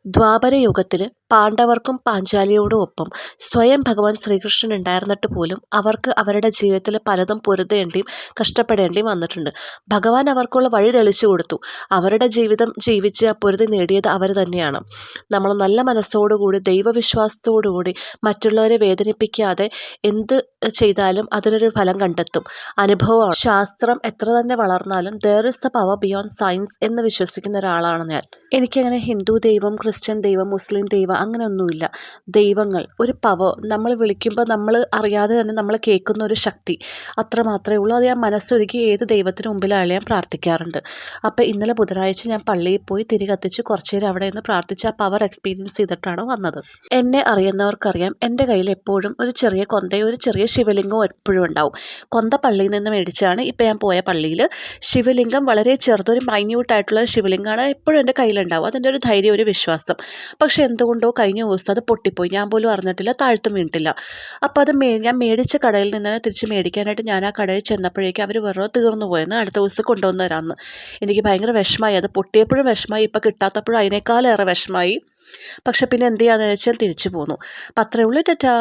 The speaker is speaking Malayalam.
ദ്വാപരയുഗത്തിൽ പാണ്ഡവർക്കും പാഞ്ചാലിയോടും ഒപ്പം സ്വയം ഭഗവാൻ ശ്രീകൃഷ്ണൻ ഉണ്ടായിരുന്നിട്ട് പോലും അവർക്ക് അവരുടെ ജീവിതത്തിൽ പലതും പൊരുതേണ്ടിയും കഷ്ടപ്പെടേണ്ടിയും വന്നിട്ടുണ്ട്. ഭഗവാൻ അവർക്കുള്ള വഴി തെളിച്ചു കൊടുത്തു. അവരുടെ ജീവിതം ജീവിച്ച് ആ പൊരുതി നേടിയത് അവർ തന്നെയാണ്. നമ്മൾ നല്ല മനസ്സോടുകൂടി ദൈവവിശ്വാസത്തോടുകൂടി മറ്റുള്ളവരെ വേദനിപ്പിക്കാതെ എന്ത് ചെയ്താലും അതിനൊരു ഫലം കണ്ടെത്തും. അനുഭവമാണ്. ശാസ്ത്രം എത്ര തന്നെ വളർന്നാലും there is a power beyond science എന്ന് വിശ്വസിക്കുന്ന ഒരാളാണ് ഞാൻ. എനിക്കങ്ങനെ ഹിന്ദു ദൈവം, ക്രിസ്ത്യൻ ദൈവം, മുസ്ലിം ദൈവം അങ്ങനെയൊന്നുമില്ല. ദൈവങ്ങൾ ഒരു പവർ നമ്മൾ വിളിക്കുമ്പോൾ നമ്മൾ അറിയാതെ തന്നെ നമ്മൾ കേൾക്കുന്ന ഒരു ശക്തി അത്ര മാത്രമേ ഉള്ളൂ. അത് ഞാൻ മനസ്സൊരുക്കി ഏത് ദൈവത്തിന് മുമ്പിലായാലും ഞാൻ പ്രാർത്ഥിക്കാറുണ്ട്. അപ്പോൾ ഇന്നലെ ബുധനാഴ്ച ഞാൻ പള്ളിയിൽ പോയി തിരി കത്തിച്ച് കുറച്ച് നേരം അവിടെ നിന്ന് പ്രാർത്ഥിച്ച് ആ പവർ എക്സ്പീരിയൻസ് ചെയ്തിട്ടാണ് വന്നത്. എന്നെ അറിയുന്നവർക്കറിയാം, എൻ്റെ കയ്യിൽ എപ്പോഴും ഒരു ചെറിയ കൊന്തയും ഒരു ചെറിയ ശിവലിംഗവും എപ്പോഴും ഉണ്ടാവും. കൊന്ത പള്ളിയിൽ നിന്ന് മേടിച്ചാണ്. ഇപ്പോൾ ഞാൻ പോയ പള്ളിയിൽ ശിവലിംഗം വളരെ ചെറുതൊരു മൈന്യൂട്ടായിട്ടുള്ള ശിവലിംഗമാണ് എപ്പോഴും എൻ്റെ കയ്യിലുണ്ടാവും. അതിൻ്റെ ഒരു ധൈര്യം, ഒരു വിശ്വാസം. പക്ഷേ എന്തുകൊണ്ടോ കഴിഞ്ഞ ദിവസം അത് പൊട്ടിപ്പോയി. ഞാൻ പോലും അറിഞ്ഞിട്ടില്ല, താഴ്ത്തും വീണിട്ടില്ല. അപ്പോൾ അത് ഞാൻ മേടിച്ച കടയിൽ നിന്ന് തന്നെ തിരിച്ച് മേടിക്കാനായിട്ട് ഞാൻ ആ കടയിൽ ചെന്നപ്പോഴേക്കും അവർ വെറുതെ തീർന്നു പോയെന്ന്, അടുത്ത ദിവസം കൊണ്ടുവന്ന് തരാമെന്ന്. എനിക്ക് ഭയങ്കര വിഷമമായി. അത് പൊട്ടിയപ്പോഴും വിഷമമായി, ഇപ്പോൾ കിട്ടാത്തപ്പോഴും അതിനേക്കാളേറെ വിഷമമായി. പക്ഷെ പിന്നെ എന്ത് ചെയ്യാന്ന് വെച്ചാൽ തിരിച്ചു പോന്നു. അപ്പം അത്രയേ ഉള്ളൂ. ടാറ്റാ.